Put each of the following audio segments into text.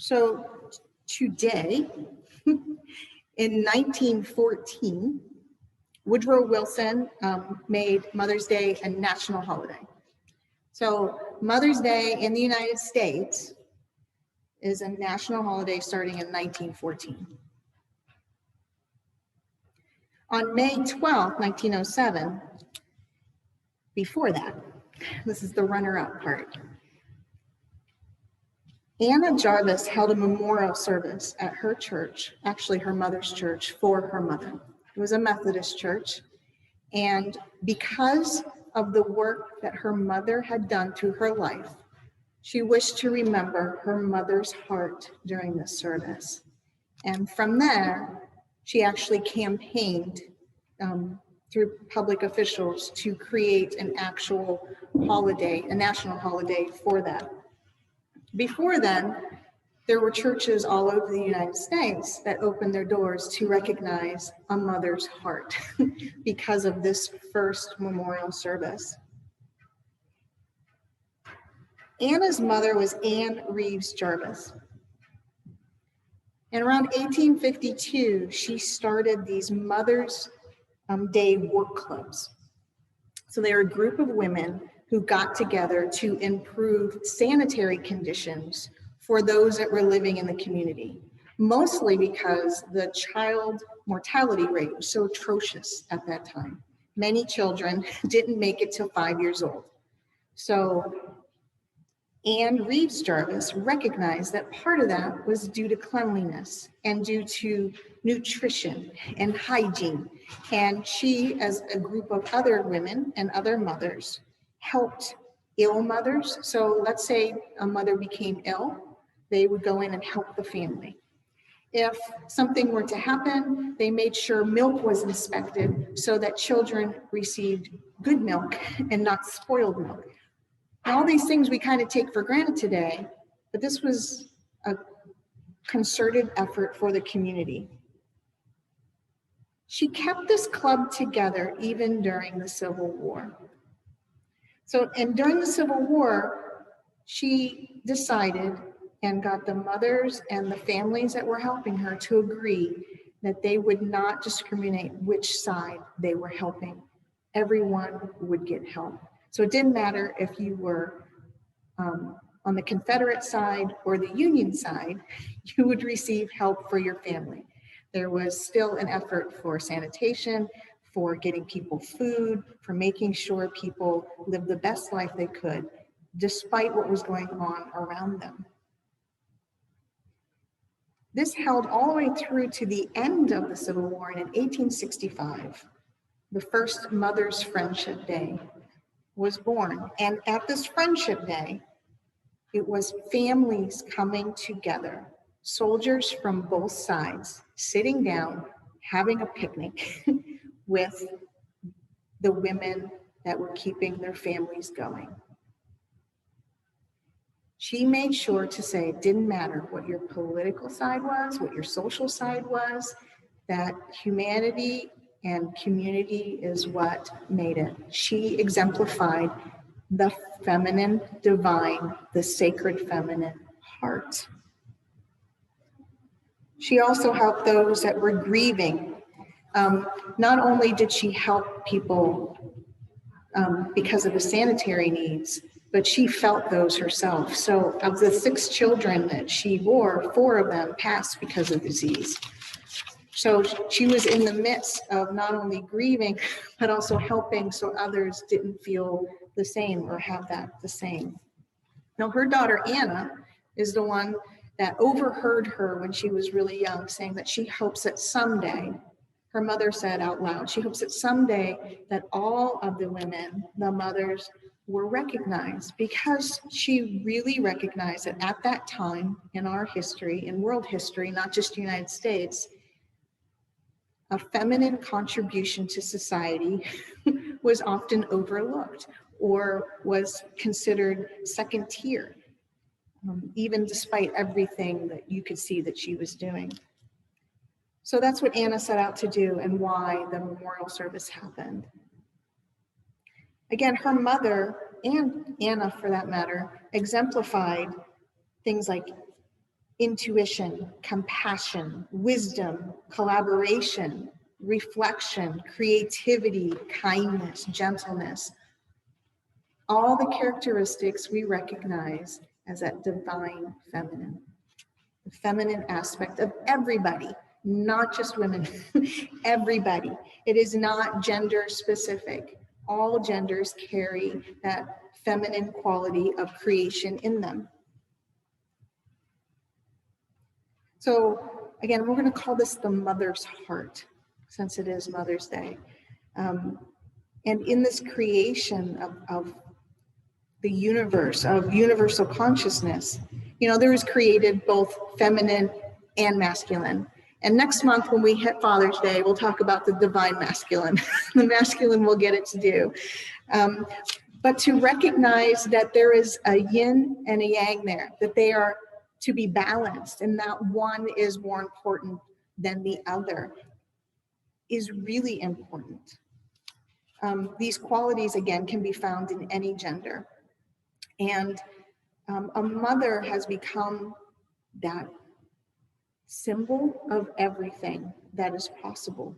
So today, in 1914, Woodrow Wilson made Mother's Day a national holiday. So Mother's Day in the United States is a national holiday starting in 1914. On May 12, 1907, before that, this is the runner-up part, Anna Jarvis held a memorial service at her church, actually her mother's church, for her mother. It was a Methodist church, and because of the work that her mother had done through her life, she wished to remember her mother's heart during this service. And from there, she actually campaigned through public officials to create an actual holiday, a national holiday for that. Before then, there were churches all over the United States that opened their doors to recognize a mother's heart because of this first memorial service. Anna's mother was Anne Reeves Jarvis. And around 1852, she started these Mother's Day work clubs. So they were a group of women who got together to improve sanitary conditions for those that were living in the community, mostly because the child mortality rate was so atrocious at that time. Many children didn't make it till 5 years old. So Anne Reeves Jarvis recognized that part of that was due to cleanliness and due to nutrition and hygiene. And she, as a group of other women and other mothers, helped ill mothers. So let's say a mother became ill, they would go in and help the family. If something were to happen, they made sure milk was inspected so that children received good milk and not spoiled milk. And all these things we kind of take for granted today, but this was a concerted effort for the community. She kept this club together even during the Civil War. And during the Civil War, she decided and got the mothers and the families that were helping her to agree that they would not discriminate which side they were helping. Everyone would get help. So it didn't matter if you were on the Confederate side or the Union side, you would receive help for your family. There was still an effort for sanitation, for getting people food, for making sure people lived the best life they could, despite what was going on around them. This held all the way through to the end of the Civil War, and in 1865, the first Mother's Friendship Day was born. And at this Friendship Day, it was families coming together, soldiers from both sides, sitting down, having a picnic with the women that were keeping their families going. She made sure to say it didn't matter what your political side was, what your social side was, that humanity and community is what made it. She exemplified the feminine divine, the sacred feminine heart. She also helped those that were grieving. Not only did she help people because of the sanitary needs, but she felt those herself. So of the 6 children that she bore, 4 of them passed because of disease. So she was in the midst of not only grieving, but also helping so others didn't feel the same or have that the same. Now her daughter Anna is the one that overheard her when she was really young, saying that she hopes that someday, her mother said out loud, she hopes that someday that all of the women, the mothers, were recognized, because she really recognized that at that time in our history, in world history, not just the United States, a feminine contribution to society was often overlooked or was considered second tier, even despite everything that you could see that she was doing. So that's what Anna set out to do and why the memorial service happened. Again, her mother, and Anna for that matter, exemplified things like intuition, compassion, wisdom, collaboration, reflection, creativity, kindness, gentleness, all the characteristics we recognize as that divine feminine, the feminine aspect of everybody, not just women, everybody. It is not gender specific. All genders carry that feminine quality of creation in them. So again, we're going to call this the mother's heart, since it is Mother's Day. And in this creation of the universe, of universal consciousness, there was created both feminine and masculine. And next month, when we hit Father's Day, we'll talk about the divine masculine. The masculine will get its due. But to recognize that there is a yin and a yang there, that they are to be balanced, and that one is more important than the other, is really important. These qualities, again, can be found in any gender. And a mother has become that symbol of everything that is possible.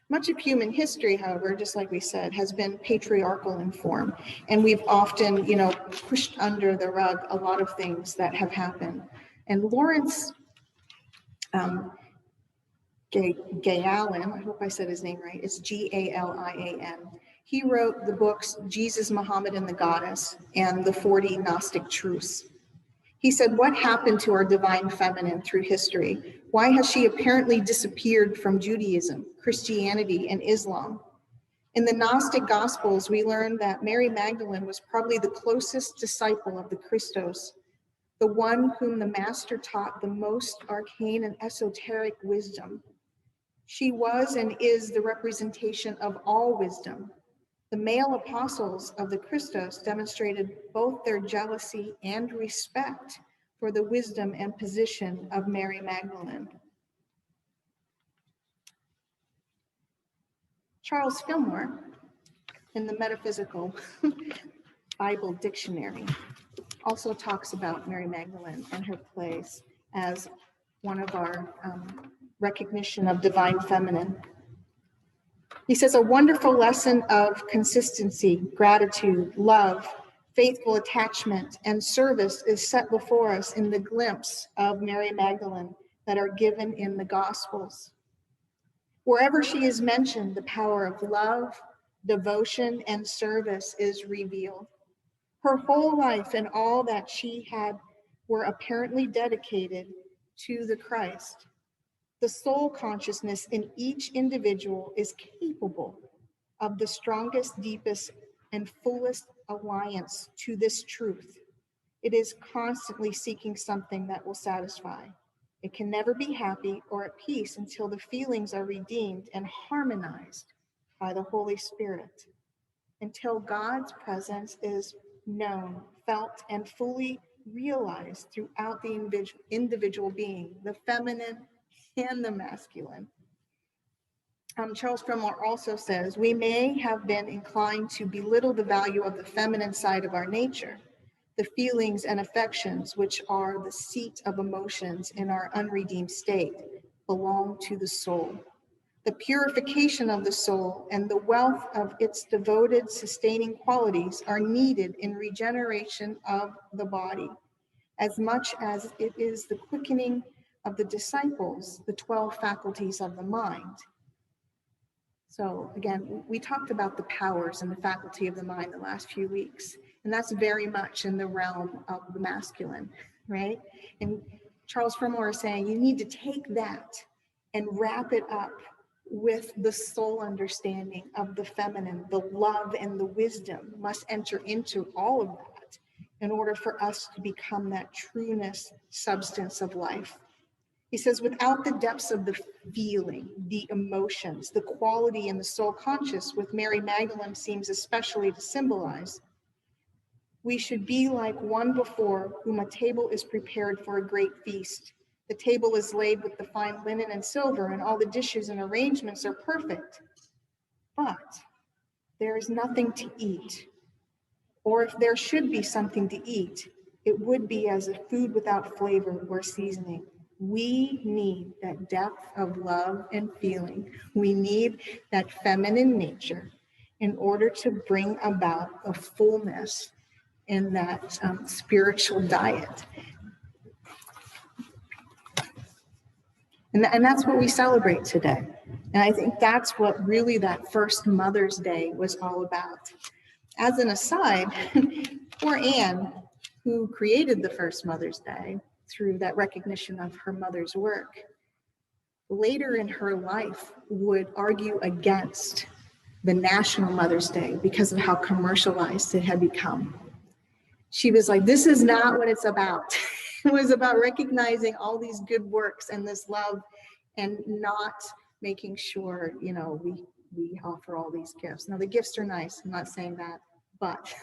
Much of human history, however, just like we said, has been patriarchal in form. And we've often, pushed under the rug a lot of things that have happened. And Lawrence Galian, I hope I said his name right, it's Galian. He wrote the books Jesus, Muhammad, and the Goddess, and the 40 Gnostic Truths. He said, what happened to our divine feminine through history? Why has she apparently disappeared from Judaism, Christianity, and Islam? In the Gnostic Gospels, we learn that Mary Magdalene was probably the closest disciple of the Christos, the one whom the Master taught the most arcane and esoteric wisdom. She was and is the representation of all wisdom. The male apostles of the Christos demonstrated both their jealousy and respect for the wisdom and position of Mary Magdalene. Charles Fillmore, in the Metaphysical Bible Dictionary, also talks about Mary Magdalene and her place as one of our recognition of divine feminine. He says, a wonderful lesson of consistency, gratitude, love, faithful attachment, and service is set before us in the glimpse of Mary Magdalene that are given in the Gospels. Wherever she is mentioned, the power of love, devotion, and service is revealed. Her whole life and all that she had were apparently dedicated to the Christ. The soul consciousness in each individual is capable of the strongest, deepest, and fullest alliance to this truth. It is constantly seeking something that will satisfy. It can never be happy or at peace until the feelings are redeemed and harmonized by the Holy Spirit, until God's presence is known, felt, and fully realized throughout the individual being, the feminine and the masculine. Charles Fillmore also says, we may have been inclined to belittle the value of the feminine side of our nature. The feelings and affections, which are the seat of emotions in our unredeemed state, belong to the soul. The purification of the soul and the wealth of its devoted, sustaining qualities are needed in regeneration of the body, as much as it is the quickening of the disciples, the 12 faculties of the mind. So again, we talked about the powers and the faculty of the mind the last few weeks, and that's very much in the realm of the masculine, right? And Charles Fillmore is saying you need to take that and wrap it up with the soul understanding of the feminine. The love and the wisdom must enter into all of that in order for us to become that trueness substance of life. He says, without the depths of the feeling, the emotions, the quality in the soul conscious, with Mary Magdalene seems especially to symbolize, we should be like one before whom a table is prepared for a great feast. The table is laid with the fine linen and silver, and all the dishes and arrangements are perfect. But there is nothing to eat or if there should be something to eat, it would be as a food without flavor or seasoning. We need that depth of love and feeling. We need that feminine nature in order to bring about a fullness in that spiritual diet. And that's what we celebrate today. And I think that's what really that first Mother's Day was all about. As an aside, poor Anne, who created the first Mother's Day through that recognition of her mother's work, later in her life would argue against the National Mother's Day because of how commercialized it had become. She was like, this is not what it's about. It was about recognizing all these good works and this love and not making sure, you know, we offer all these gifts. Now the gifts are nice, I'm not saying that, but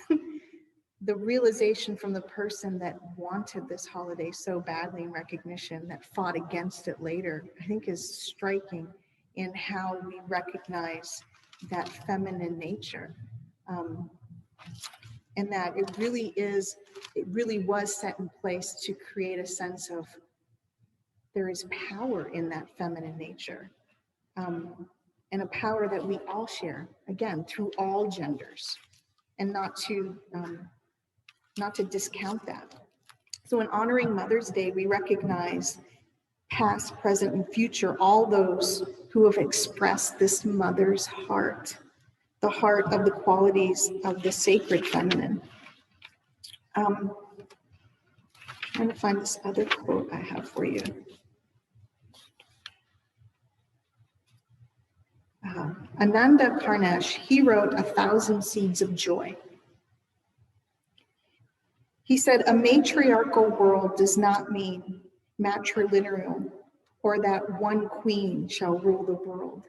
the realization from the person that wanted this holiday so badly in recognition, that fought against it later, I think is striking in how we recognize that feminine nature. And that it really was set in place to create a sense of there is power in that feminine nature, and a power that we all share, again, through all genders, and not to discount that. So in honoring Mother's Day, we recognize past, present, and future, all those who have expressed this mother's heart, the heart of the qualities of the sacred feminine. I'm trying to find this other quote I have for you. Ananda Karnesh, he wrote 1,000 Seeds of Joy. He said, a matriarchal world does not mean matrilineal or that one queen shall rule the world.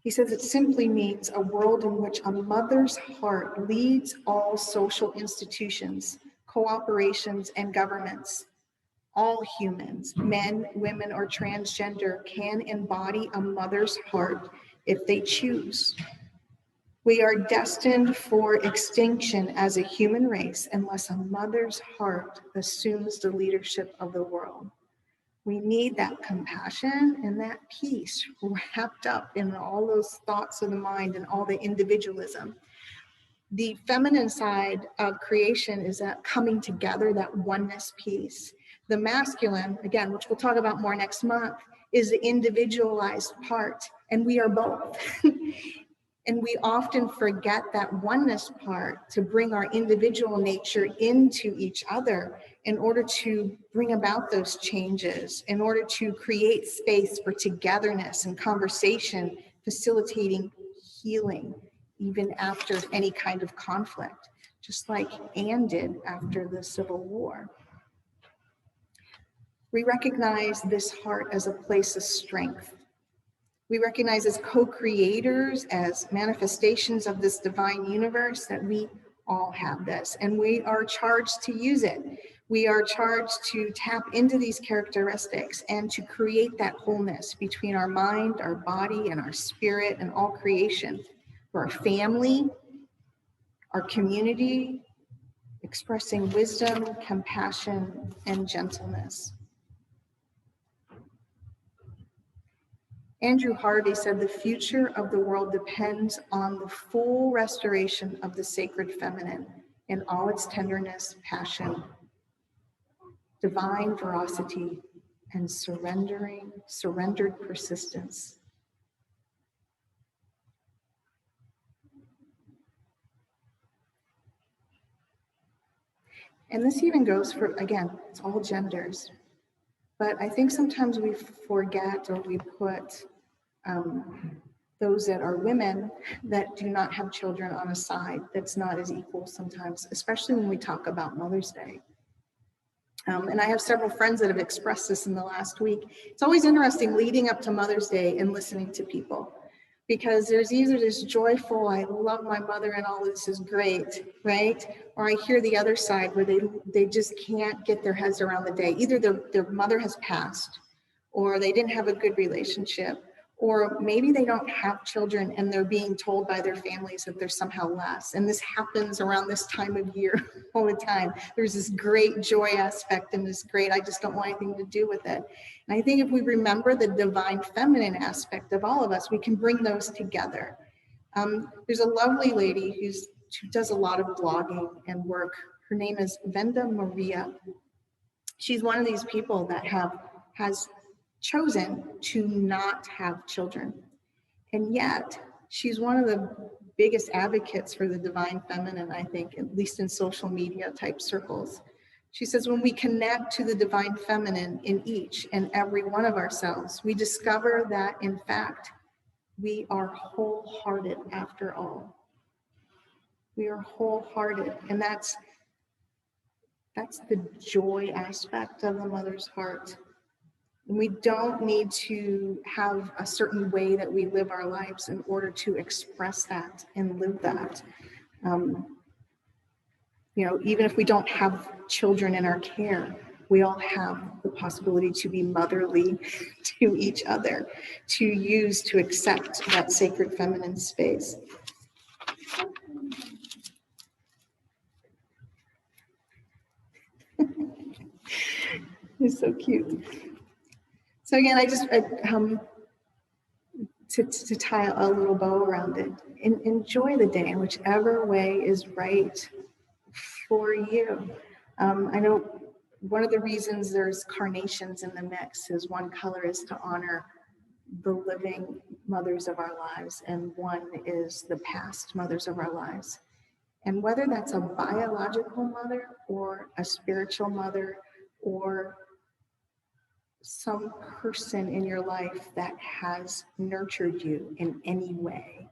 He says it simply means a world in which a mother's heart leads all social institutions, cooperations, and governments. All humans, men, women, or transgender, can embody a mother's heart if they choose. We are destined for extinction as a human race unless a mother's heart assumes the leadership of the world. We need that compassion and that peace wrapped up in all those thoughts of the mind and all the individualism. The feminine side of creation is that coming together, that oneness piece. The masculine, again, which we'll talk about more next month, is the individualized part, and we are both. And we often forget that oneness part to bring our individual nature into each other in order to bring about those changes, in order to create space for togetherness and conversation, facilitating healing, even after any kind of conflict, just like Anne did after the Civil War. We recognize this heart as a place of strength. We recognize as co-creators, as manifestations of this divine universe, that we all have this, and we are charged to use it. We are charged to tap into these characteristics and to create that wholeness between our mind, our body, and our spirit, and all creation, for our family, our community, expressing wisdom, compassion, and gentleness. Andrew Harvey said, the future of the world depends on the full restoration of the sacred feminine in all its tenderness, passion, divine veracity, and surrendered persistence. And this even goes for, again, it's all genders. But I think sometimes we forget, or we put those that are women that do not have children on a side that's not as equal sometimes, especially when we talk about Mother's Day. And I have several friends that have expressed this in the last week. It's always interesting leading up to Mother's Day and listening to people, because there's either this joyful, I love my mother and all this is great, right? Or I hear the other side where they just can't get their heads around the day. Either their mother has passed, or they didn't have a good relationship, Or maybe they don't have children and they're being told by their families that they're somehow less. And this happens around this time of year all the time. There's this great joy aspect and this great, I just don't want anything to do with it. And I think if we remember the divine feminine aspect of all of us, we can bring those together. There's a lovely lady who does a lot of blogging and work. Her name is Venda Maria. She's one of these people that has chosen to not have children. And yet she's one of the biggest advocates for the divine feminine, I think, at least in social media type circles. She says, when we connect to the divine feminine in each and every one of ourselves, we discover that, in fact, we are wholehearted after all. We are wholehearted. And that's the joy aspect of the mother's heart. And we don't need to have a certain way that we live our lives in order to express that and live that. Even if we don't have children in our care, we all have the possibility to be motherly to each other, to accept that sacred feminine space. It's so cute. So again, to tie a little bow around it, enjoy the day in whichever way is right for you. I know one of the reasons there's carnations in the mix is one color is to honor the living mothers of our lives, and one is the past mothers of our lives. And whether that's a biological mother or a spiritual mother or some person in your life that has nurtured you in any way,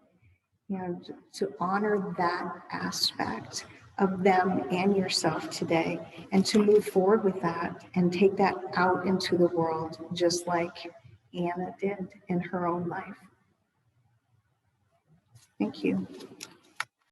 to honor that aspect of them and yourself today, and to move forward with that and take that out into the world, just like Anna did in her own life. Thank you.